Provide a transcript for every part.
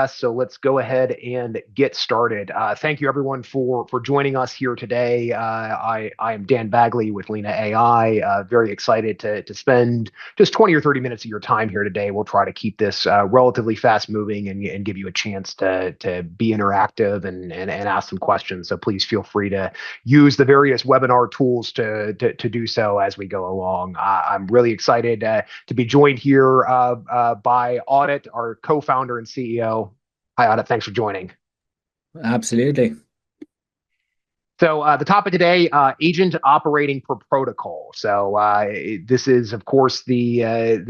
less, so let's go ahead and get started. Thank you everyone for joining us here today. I am Dan Bagley with Leena AI. Very excited to spend just 20 or 30 minutes of your time here today. We'll try to keep this relatively fast moving and give you a chance to be interactive and ask some questions. So please feel free to use the various webinar tools to do so as we go along. I'm really excited to be joined here by Audit, our co-founder and CEO. Hi, Audit. Thanks for joining. Absolutely. So the topic today, agent operating per protocol. So this is, of course, the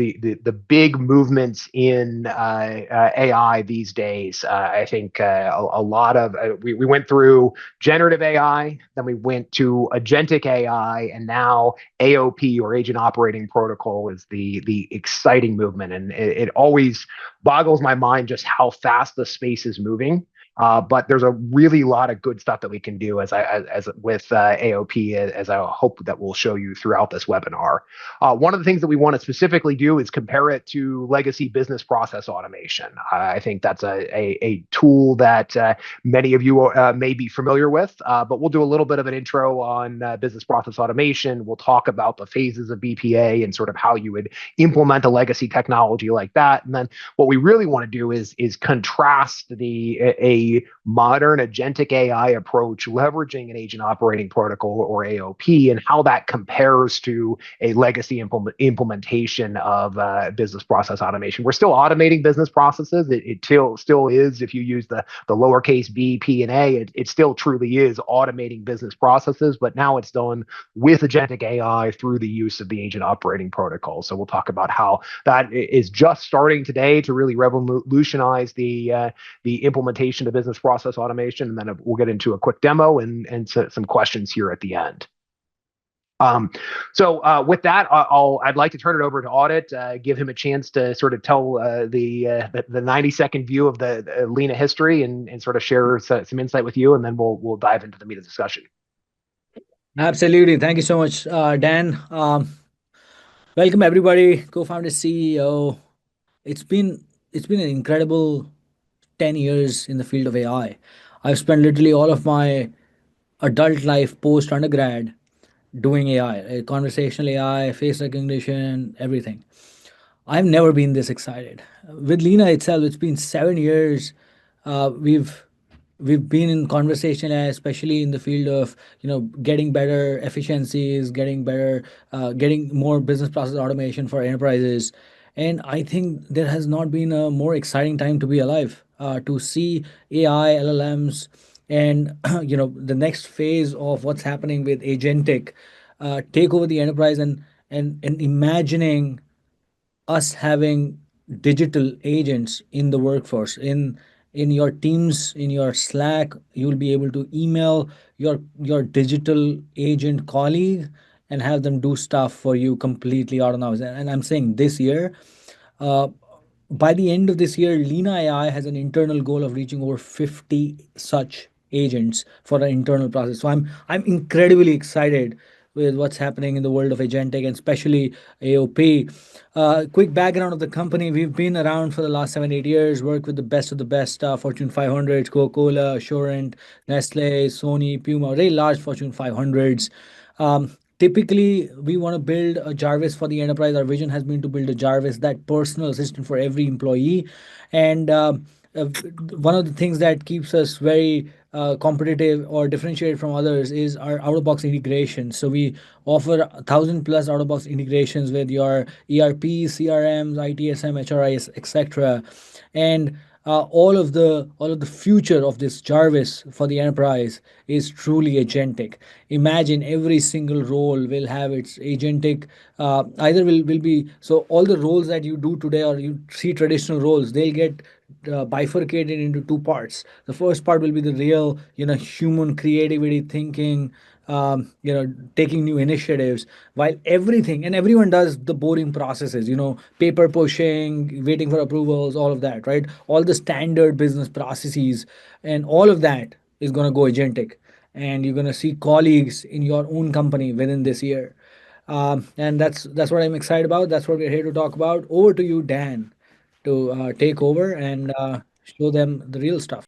big movements in AI these days. I think a lot of we went through generative AI, then we went to agentic AI, and now AOP, or agent operating protocol, is the exciting movement. And it always boggles my mind just how fast the space is moving. But there's a really lot of good stuff that we can do as with AOP, as I hope that we'll show you throughout this webinar. One of the things that we want to specifically do is compare it to legacy business process automation. I think that's a tool that many of you may be familiar with, but we'll do a little bit of an intro on business process automation. We'll talk about the phases of BPA and sort of how you would implement a legacy technology like that. And then what we really want to do is contrast a modern agentic AI approach leveraging an agent operating protocol, or AOP, and how that compares to a legacy implementation of business process automation. We're still automating business processes. It still is, if you use the lowercase b, p, and a, it still truly is automating business processes, but now it's done with agentic AI through the use of the agent operating protocol. So we'll talk about how that is just starting today to really revolutionize the implementation of business process automation, and then we'll get into a quick demo and some questions here at the end. So with that, I'd like to turn it over to Audit, give him a chance to sort of tell the 90-second view of the Leena history and sort of share some insight with you, and then we'll dive into the meat of the discussion. Absolutely. Thank you so much, Dan. Welcome everybody, co-founder, CEO. It's been an incredible 10 years in the field of AI. I've spent literally all of my adult life post undergrad doing AI, conversational AI, face recognition, everything. I've never been this excited. With Leena itself, it's been 7 years. We've been in conversational AI, especially in the field of getting better efficiencies, getting more business process automation for enterprises. And I think there has not been a more exciting time to be alive, to see AI, LLMs, and the next phase of what's happening with agentic take over the enterprise, and imagining us having digital agents in the workforce, in your teams, in your Slack. You'll be able to email your digital agent colleague and have them do stuff for you completely autonomous. And I'm saying this year, uh, by the end of this year, Leena AI has an internal goal of reaching over 50 such agents for an internal process. So I'm incredibly excited with what's happening in the world of agentic, and especially AOP. Quick background of the company: we've been around for the last 7-8 years. Worked with the best of the best, Fortune 500s, Coca-Cola, Assurant, Nestle, Sony, Puma, very large Fortune 500s. Typically, we want to build a Jarvis for the enterprise. Our vision has been to build a Jarvis, that personal assistant for every employee. And uh, one of the things that keeps us very competitive or differentiated from others is our out-of-box integration. So we offer 1,000 plus out-of-box integrations with your ERP, CRMs, ITSM, HRIS, etc. And all of the future of this Jarvis for the enterprise is truly agentic. Imagine every single role will have its agentic. Either will be, so all the roles that you do today, or you see traditional roles, they'll get bifurcated into two parts. The first part will be the real, human creativity, thinking, taking new initiatives, while everything and everyone does the boring processes, paper pushing, waiting for approvals, all of that, right? All the standard business processes, and all of that is going to go agentic. And you're going to see colleagues in your own company within this year. And that's what I'm excited about. That's what we're here to talk about. Over to you, Dan, to take over and show them the real stuff.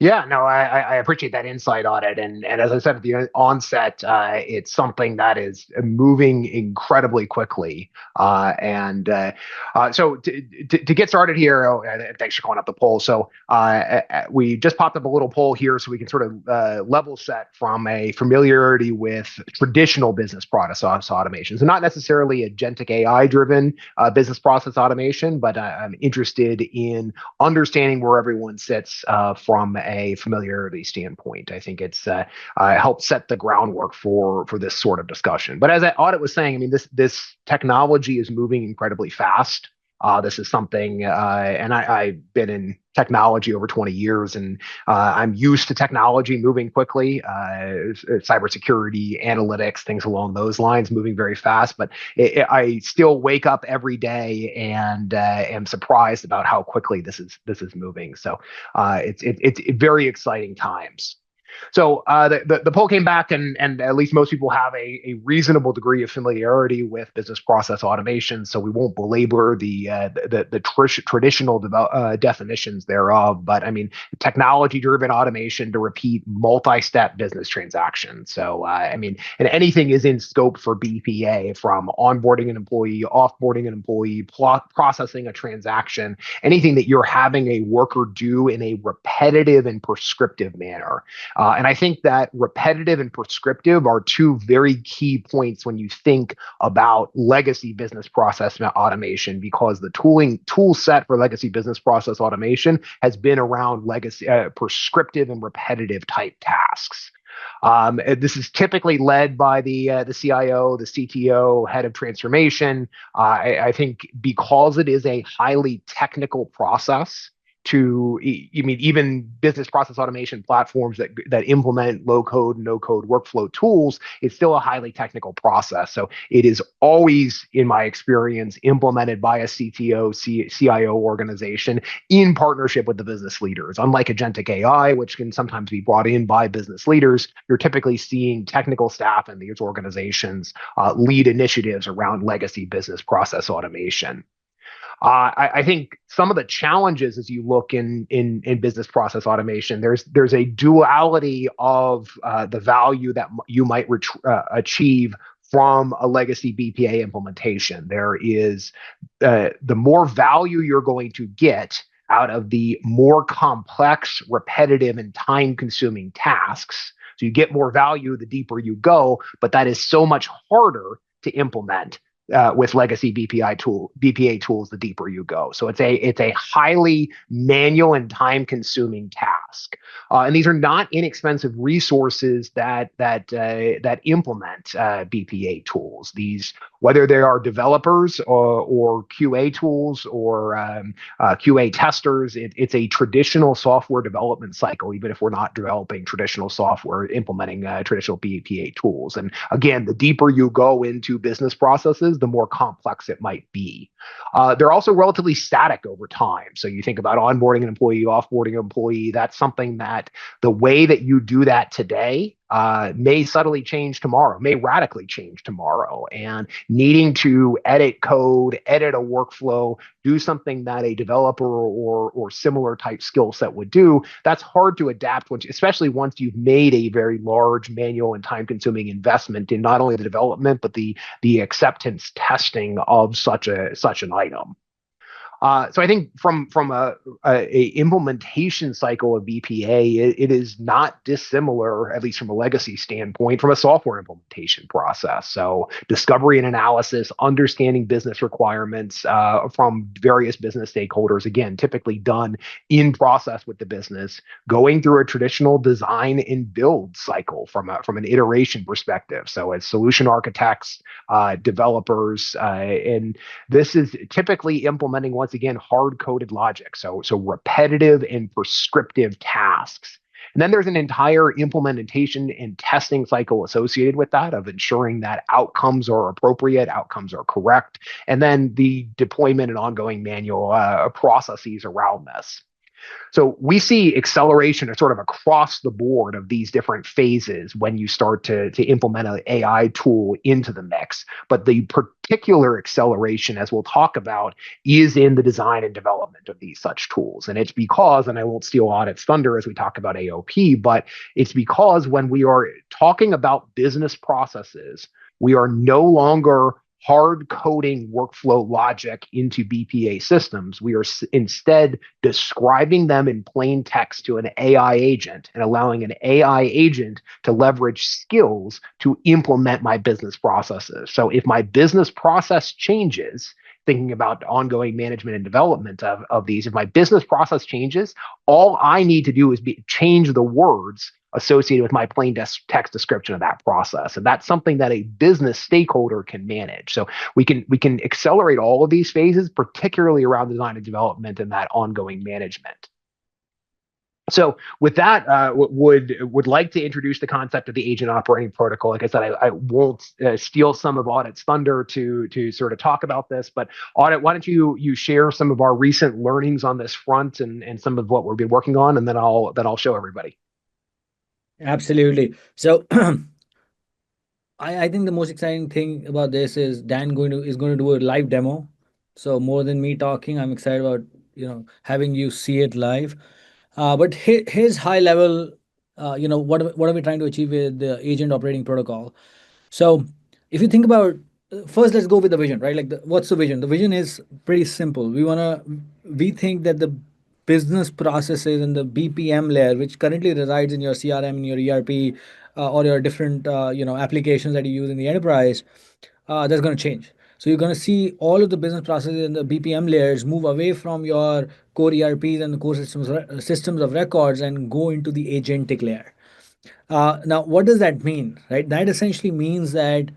Yeah, no, I appreciate that insight on it. And as I said at the onset, it's something that is moving incredibly quickly. So to get started here, thanks for calling up the poll. So we just popped up a little poll here so we can sort of level set from a familiarity with traditional business process automation. So not necessarily agentic AI driven business process automation, but I'm interested in understanding where everyone sits from a familiarity standpoint. I think it's helped set the groundwork for this sort of discussion. But as Audit was saying, I mean, this technology is moving incredibly fast. This is something, and I've been in technology over 20 years, and I'm used to technology moving quickly, cybersecurity, analytics, things along those lines, moving very fast. But I still wake up every day and am surprised about how quickly this is moving. So it's very exciting times. So the poll came back, and at least most people have a reasonable degree of familiarity with business process automation. So we won't belabor the traditional definitions thereof. But I mean, technology-driven automation to repeat multi-step business transactions. So I mean, and anything is in scope for BPA, from onboarding an employee, offboarding an employee, processing a transaction, anything that you're having a worker do in a repetitive and prescriptive manner. And I think that repetitive and prescriptive are two very key points when you think about legacy business process automation, because the tool set for legacy business process automation has been around legacy prescriptive and repetitive type tasks. This is typically led by the CIO, the CTO, head of transformation. I think because it is a highly technical process, you mean even business process automation platforms that implement low code, no code workflow tools, it's still a highly technical process. So it is always, in my experience, implemented by a CTO, CIO organization in partnership with the business leaders. Unlike agentic AI, which can sometimes be brought in by business leaders, you're typically seeing technical staff in these organizations lead initiatives around legacy business process automation. I think some of the challenges as you look in business process automation, there's a duality of the value that you might achieve from a legacy BPA implementation. There is the more value you're going to get out of the more complex, repetitive, and time-consuming tasks. So you get more value the deeper you go, but that is so much harder to implement with legacy BPA tools the deeper you go. So it's a highly manual and time-consuming task, and these are not inexpensive resources that implement BPA tools. These, whether they are developers or QA tools or QA testers, it's a traditional software development cycle. Even if we're not developing traditional software, implementing traditional BPA tools, and again, the deeper you go into business processes, the more complex it might be. They're also relatively static over time. So you think about onboarding an employee, offboarding an employee, that's something that the way that you do that today may subtly change tomorrow, may radically change tomorrow. And needing to edit code, edit a workflow, do something that a developer or similar type skill set would do, that's hard to adapt, especially once you've made a very large manual and time-consuming investment in not only the development, but the acceptance testing of such an item. So I think from a implementation cycle of BPA, it is not dissimilar, at least from a legacy standpoint, from a software implementation process. So discovery and analysis, understanding business requirements from various business stakeholders, again, typically done in process with the business, going through a traditional design and build cycle from an iteration perspective. So as solution architects, developers, and this is typically implementing, once again, hard-coded logic, so repetitive and prescriptive tasks. And then there's an entire implementation and testing cycle associated with that, of ensuring that outcomes are appropriate, outcomes are correct, and then the deployment and ongoing manual processes around this. So we see acceleration sort of across the board of these different phases when you start to implement an AI tool into the mix. But the particular acceleration, as we'll talk about, is in the design and development of these such tools. And it's because, and I won't steal Audit's thunder as we talk about AOP, but it's because when we are talking about business processes, we are no longer hard coding workflow logic into BPA systems. We are instead describing them in plain text to an AI agent and allowing an AI agent to leverage skills to implement my business processes. So if my business process changes, thinking about ongoing management and development of these, if my business process changes, all I need to do is change the words associated with my plain text description of that process. And that's something that a business stakeholder can manage. So we can accelerate all of these phases, particularly around design and development and that ongoing management. So with that, would like to introduce the concept of the agent operating protocol. Like I said, I won't steal some of Audit's thunder to sort of talk about this, but Audit, why don't you share some of our recent learnings on this front and some of what we've been working on, and then I'll show everybody. Absolutely. So I think the most exciting thing about this is Dan going to do a live demo. So more than me talking, I'm excited about having you see it live. But here's high level. What are we trying to achieve with the agent operating protocol? So if you think about first, let's go with the vision, right? Like, what's the vision? The vision is pretty simple. We think that the business processes and the BPM layer, which currently resides in your CRM, in your ERP, or your different applications that you use in the enterprise, that's going to change. So you're going to see all of the business processes and the BPM layers move away from your core ERPs and the core systems of records and go into the agentic layer. Now, what does that mean, right? That essentially means that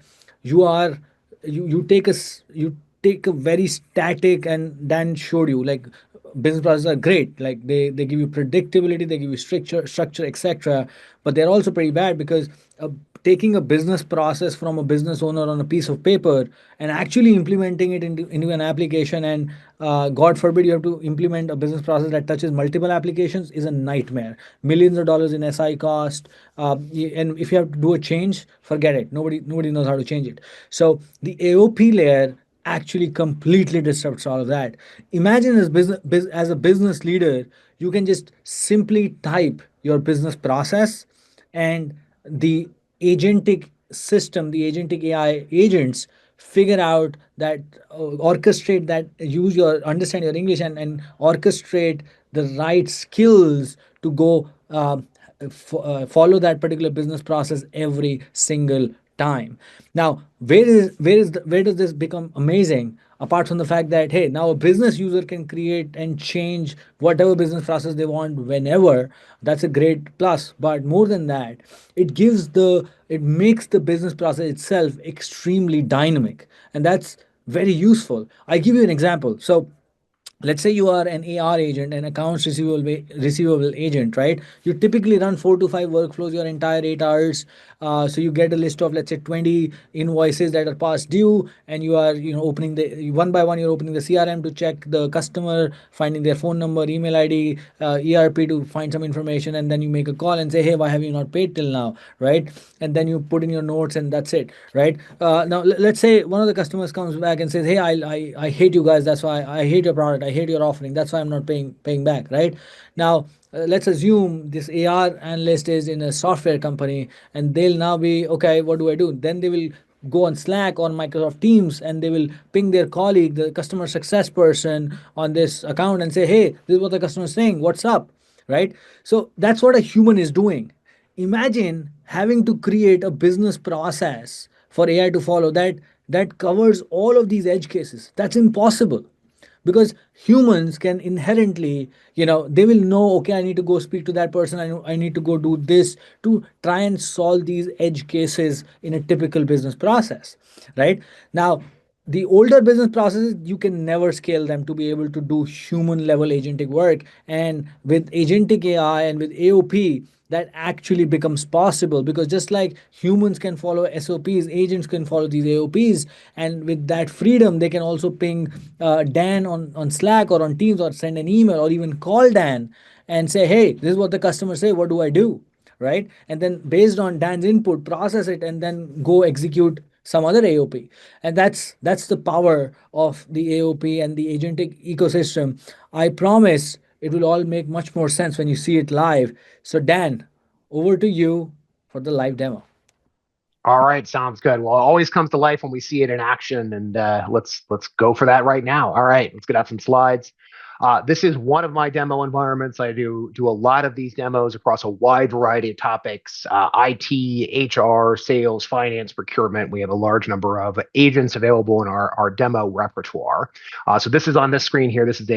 you are you take a very static, and Dan showed you, like, business processes are great, like they give you predictability, they give you structure, etc. But they're also pretty bad because uh, taking a business process from a business owner on a piece of paper and actually implementing it into an application, and God forbid you have to implement a business process that touches multiple applications, is a nightmare. Millions of dollars in SI cost, and if you have to do a change, forget it. Nobody knows how to change it. So the AOP layer actually completely disrupts all of that. Imagine, as a business leader, you can just simply type your business process, and the agentic system, the agentic AI agents figure out that, orchestrate that, use your understand your English, and orchestrate the right skills to go follow that particular business process every single time. Now, where does this become amazing? Apart from the fact that, hey, now a business user can create and change whatever business process they want whenever, that's a great plus. But more than that, it makes the business process itself extremely dynamic, and that's very useful. I give you an example. So let's say you are an AR agent, an accounts receivable agent, right? You typically run 4 to 5 workflows your entire 8 hours. So you get a list of, let's say, 20 invoices that are past due, and you are, opening the one by one. You're opening the CRM to check the customer, finding their phone number, email ID, ERP to find some information, and then you make a call and say, hey, why have you not paid till now, right? And then you put in your notes, and that's it, right? Now let's say one of the customers comes back and says, hey, I hate you guys, that's why I hate your product, I hate your offering, that's why I'm not paying back, right? Now, let's assume this AR analyst is in a software company, and they'll now be, okay, what do I do? Then they will go on Slack or Microsoft Teams, and they will ping their colleague, the customer success person on this account, and say, hey, this is what the customer is saying, what's up, right? So that's what a human is doing. Imagine having to create a business process for AI to follow that covers all of these edge cases. That's impossible, because humans can inherently, they will know, okay, I need to go speak to that person, I need to go do this to try and solve these edge cases in a typical business process, right? Now, the older business processes, you can never scale them to be able to do human level agentic work. And with agentic AI and with AOP, that actually becomes possible, because just like humans can follow SOPs, agents can follow these AOPs. And with that freedom, they can also ping Dan on Slack or on Teams, or send an email, or even call Dan and say, hey, this is what the customer say, what do I do? Right? And then based on Dan's input, process it, and then go execute some other AOP. And that's the power of the AOP and the agentic ecosystem. I promise it will all make much more sense when you see it live. So Dan, over to you for the live demo. All right, sounds good. Well, it always comes to life when we see it in action, and let's go for that right now. All right, let's get out some slides. This is one of my demo environments. I do a lot of these demos across a wide variety of topics: IT, HR, sales, finance, procurement. We have a large number of agents available in our demo repertoire. So this is on this screen here. This is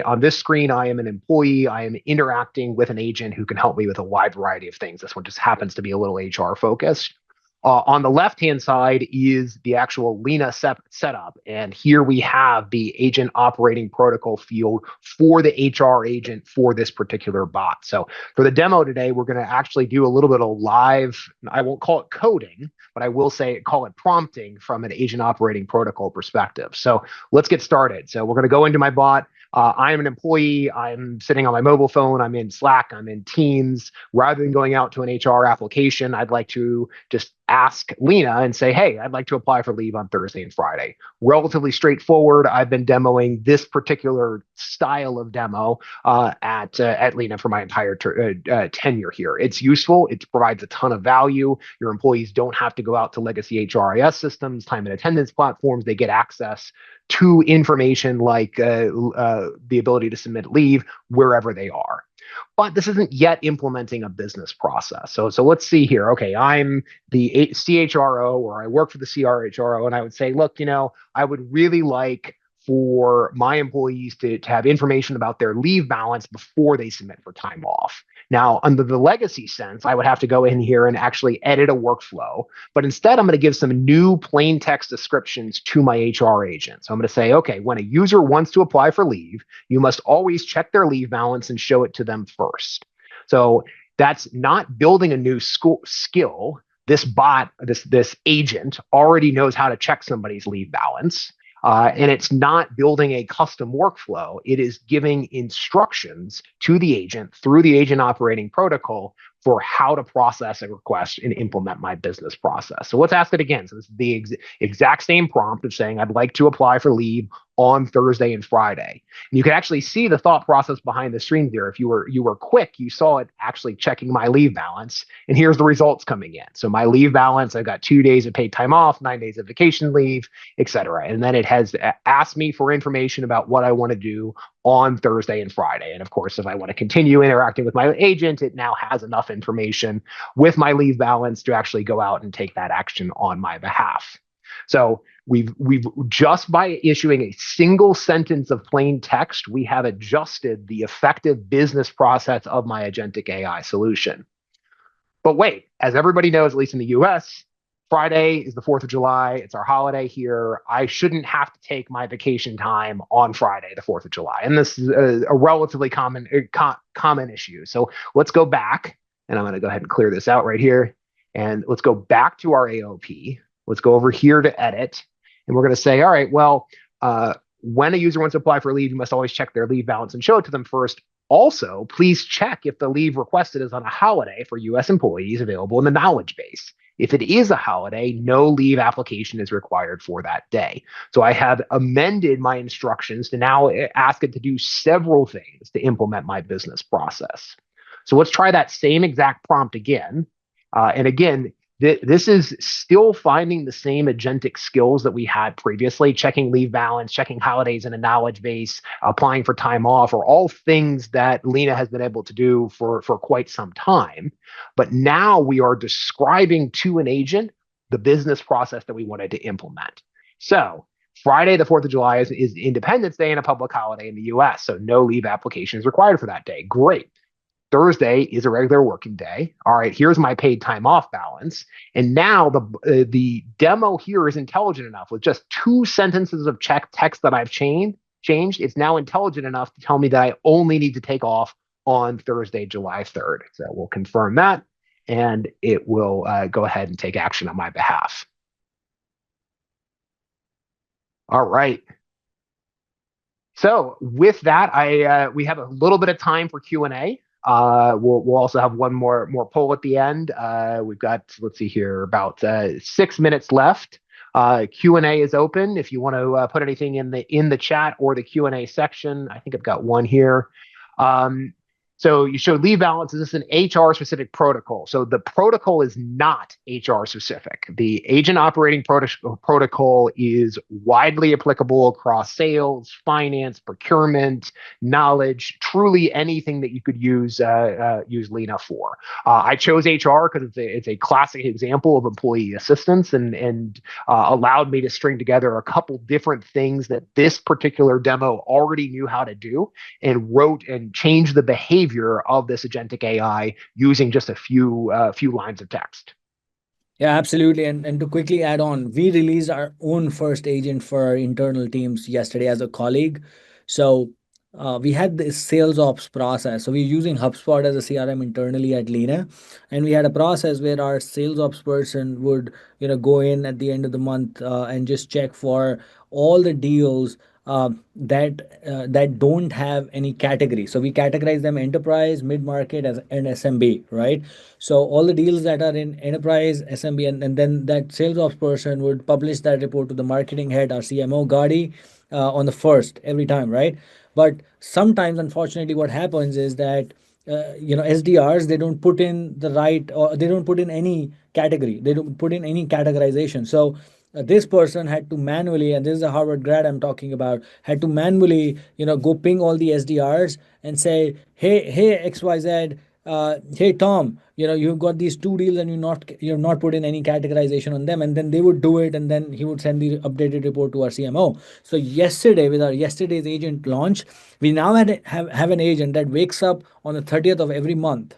on this screen. I am an employee. I am interacting with an agent who can help me with a wide variety of things. This one just happens to be a little HR focused. On the left-hand side is the actual Leena setup. And here we have the agent operating protocol field for the HR agent for this particular bot. So for the demo today, we're going to actually do a little bit of live, I won't call it coding, but I will call it prompting from an agent operating protocol perspective. So let's get started. So we're going to go into my bot. I am an employee. I'm sitting on my mobile phone. I'm in Slack. I'm in Teams. Rather than going out to an HR application, I'd like to just ask Leena and say, hey, I'd like to apply for leave on Thursday and Friday. Relatively straightforward. I've been demoing this particular style of demo at Leena for my entire tenure here. It's useful. It provides a ton of value. Your employees don't have to go out to legacy HRIS systems, time and attendance platforms. They get access to information like the ability to submit leave wherever they are. But this isn't yet implementing a business process. So let's see here. Okay, I'm the CHRO, or I work for the CRHRO, and I would say, look, I would really like for my employees to have information about their leave balance before they submit for time off. Now, under the legacy sense, I would have to go in here and actually edit a workflow. But instead, I'm going to give some new plain text descriptions to my HR agent. So I'm going to say, okay, when a user wants to apply for leave, you must always check their leave balance and show it to them first. So that's not building a new skill. This bot, this agent already knows how to check somebody's leave balance. And it's not building a custom workflow. It is giving instructions to the agent through the agent operating protocol for how to process a request and implement my business process. So let's ask it again. So this is the exact same prompt of saying, I'd like to apply for leave on Thursday and Friday. And you can actually see the thought process behind the screen there. If you were quick, you saw it actually checking my leave balance. And here's the results coming in. So my leave balance, I've got 2 days of paid time off, 9 days of vacation leave, et cetera. And then it has asked me for information about what I want to do on Thursday and Friday. And of course, if I want to continue interacting with my agent, it now has enough information with my leave balance to actually go out and take that action on my behalf. So we've just by issuing a single sentence of plain text, we have adjusted the effective business process of my agentic AI solution. But wait, as everybody knows, at least in the US, Friday is the 4th of July. It's our holiday here. I shouldn't have to take my vacation time on Friday, the 4th of July. And this is a relatively common issue. So let's go back, and I'm going to go ahead and clear this out right here. And let's go back to our AOP. Let's go over here to edit. And we're going to say, all right, well, when a user wants to apply for leave, you must always check their leave balance and show it to them first. Also, please check if the leave requested is on a holiday for US employees available in the knowledge base. If it is a holiday, no leave application is required for that day. So I have amended my instructions to now ask it to do several things to implement my business process. So let's try that same exact prompt again. And again, this is still finding the same agentic skills that we had previously: checking leave balance, checking holidays in a knowledge base, applying for time off, are all things that Leena has been able to do for quite some time. But now we are describing to an agent the business process that we wanted to implement. So Friday, the 4th of July, is Independence Day and a public holiday in the US. So no leave application is required for that day. Great. Thursday is a regular working day. All right, here's my paid time off balance. And now the demo here is intelligent enough with just 2 sentences of text that I've changed. It's now intelligent enough to tell me that I only need to take off on Thursday, July 3rd. So we'll confirm that, and it will go ahead and take action on my behalf. All right. So with that, we have a little bit of time for Q&A. We'll also have one more poll at the end. We've got, let's see here, about 6 minutes left. Q&A is open if you want to put anything in the chat or the Q&A section. I think I've got one here. So you showed leave balance. Is this an HR specific protocol? So the protocol is not HR specific. The agent operating protocol is widely applicable across sales, finance, procurement, knowledge, truly anything that you could use Leena for. I chose HR because it's a classic example of employee assistance and allowed me to string together a couple different things that this particular demo already knew how to do and wrote and changed the behavior of this agentic AI using just a few lines of text. Yeah, absolutely. And to quickly add on, we released our own first agent for our internal teams yesterday as a colleague. So we had this sales ops process. So we're using HubSpot as a CRM internally at Leena, and we had a process where our sales ops person would, go in at the end of the month and just check for all the deals that don't have any category. So we categorize them enterprise, mid market, and SMB, right? So all the deals that are in enterprise, SMB, and then that sales ops person would publish that report to the marketing head, our CMO, Gadi, on the first every time, right? But sometimes, unfortunately, what happens is that SDRs, they don't put in the right, or they don't put in any category. They don't put in any categorization. So this person had to manually, and this is a Harvard grad I'm talking about, had to manually, go ping all the SDRs and say, hey, XYZ, hey Tom, you've got these two deals and you've not put in any categorization on them, and then they would do it, and then he would send the updated report to our CMO. So yesterday, with our yesterday's agent launch, we now have an agent that wakes up on the 30th of every month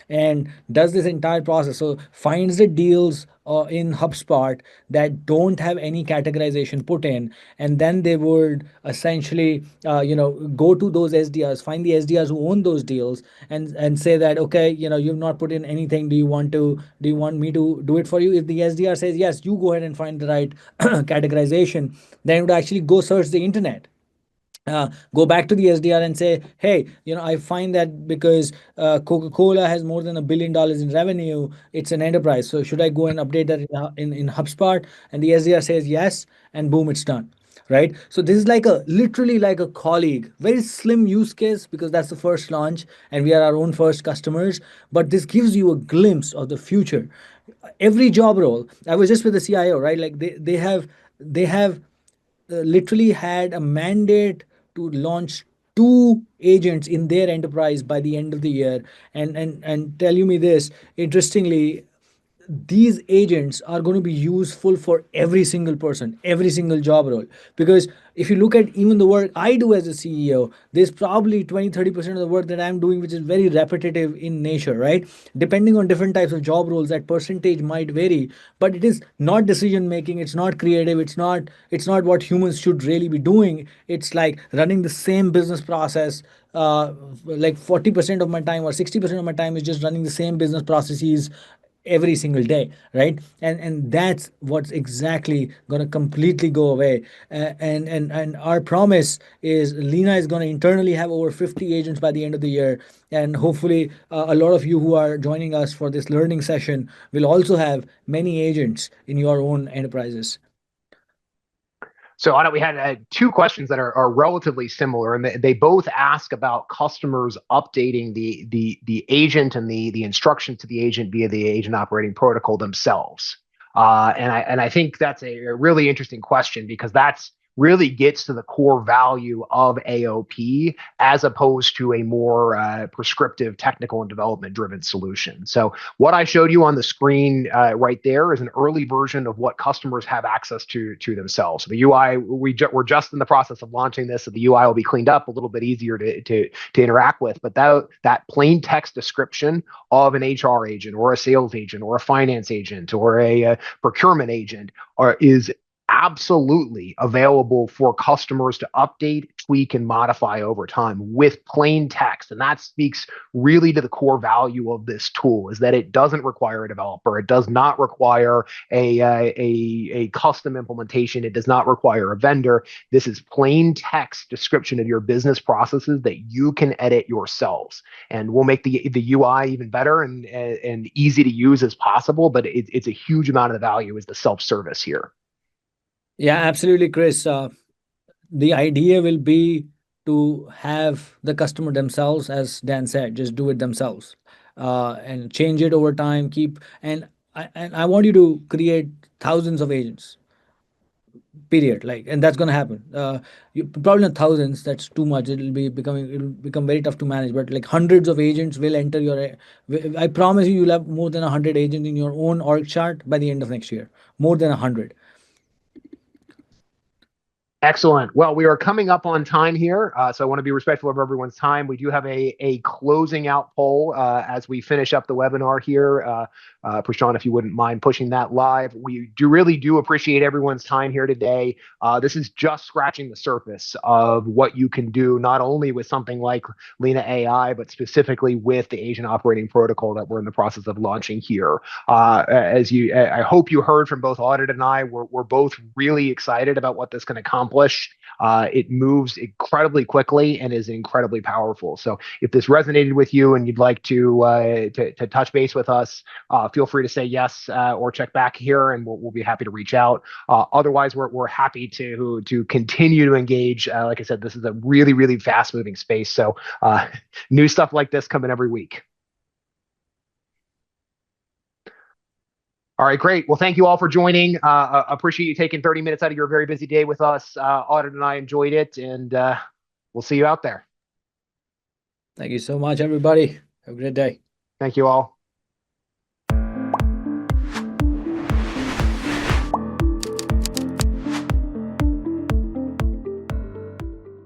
and does this entire process. So finds the deals in HubSpot that don't have any categorization put in, and then they would essentially, go to those SDRs, find the SDRs who own those deals, and say that, okay, you've not put in anything. Do you want me to do it for you? If the SDR says yes, you go ahead and find the right categorization. Then it would actually go search the internet, go back to the SDR and say, hey, I find that because Coca-Cola has more than $1 billion in revenue, it's an enterprise. So should I go and update that in HubSpot? And the SDR says yes, and boom, it's done. Right. So this is literally like a colleague, very slim use case because that's the first launch and we are our own first customers. But this gives you a glimpse of the future. Every job role. I was just with the CIO, right? Like they have literally had a mandate to launch two agents in their enterprise by the end of the year. And tell you me this, interestingly, these agents are going to be useful for every single person, every single job role. Because if you look at even the work I do as a CEO, there's probably 20-30% of the work that I'm doing which is very repetitive in nature, right? Depending on different types of job roles, that percentage might vary, but it is not decision making, it's not creative, it's not what humans should really be doing. It's like running the same business process. Like 40% of my time or 60% of my time is just running the same business processes every single day, right? And that's what's exactly going to completely go away. And our promise is Leena is going to internally have over 50 agents by the end of the year, and hopefully a lot of you who are joining us for this learning session will also have many agents in your own enterprises. So Anna, we had 2 questions that are relatively similar, and they both ask about customers updating the agent and the instruction to the agent via the agent operating protocol themselves. And I think that's a really interesting question because that's really gets to the core value of AOP as opposed to a more prescriptive technical and development driven solution. So what I showed you on the screen right there is an early version of what customers have access to themselves. So the UI, we're just in the process of launching this, so the UI will be cleaned up, a little bit easier to interact with. But that plain text description of an HR agent or a sales agent or a finance agent or a procurement agent is absolutely available for customers to update, tweak, and modify over time with plain text. And that speaks really to the core value of this tool, is that it doesn't require a developer. It does not require a custom implementation. It does not require a vendor. This is plain text description of your business processes that you can edit yourselves. And we'll make the UI even better and easy to use as possible. But it's a huge amount of the value is the self-service here. Yeah, absolutely, Chris. The idea will be to have the customer themselves, as Dan said, just do it themselves, and change it over time. And I want you to create thousands of agents. Period. Like, and that's gonna happen. You probably not thousands. That's too much. It'll become very tough to manage. But like hundreds of agents will enter your. I promise you, you'll have more than 100 agents in your own org chart by the end of next year. More than 100. Excellent. Well, we are coming up on time here, so I want to be respectful of everyone's time. We do have a closing out poll as we finish up the webinar here. Prashant, if you wouldn't mind pushing that live. We really do appreciate everyone's time here today. This is just scratching the surface of what you can do, not only with something like Leena AI, but specifically with the Agent Operating Protocol that we're in the process of launching here. I hope you heard from both Audit and I, we're both really excited about what this can accomplish. It moves incredibly quickly and is incredibly powerful. So if this resonated with you and you'd like to touch base with us, feel free to say yes or check back here, and we'll be happy to reach out. Otherwise, we're happy to continue to engage. Like I said, this is a really, really fast moving space. So new stuff like this coming every week. All right, great. Well, thank you all for joining. Appreciate you taking 30 minutes out of your very busy day with us. Audit and I enjoyed it, and we'll see you out there. Thank you so much, everybody. Have a great day. Thank you all.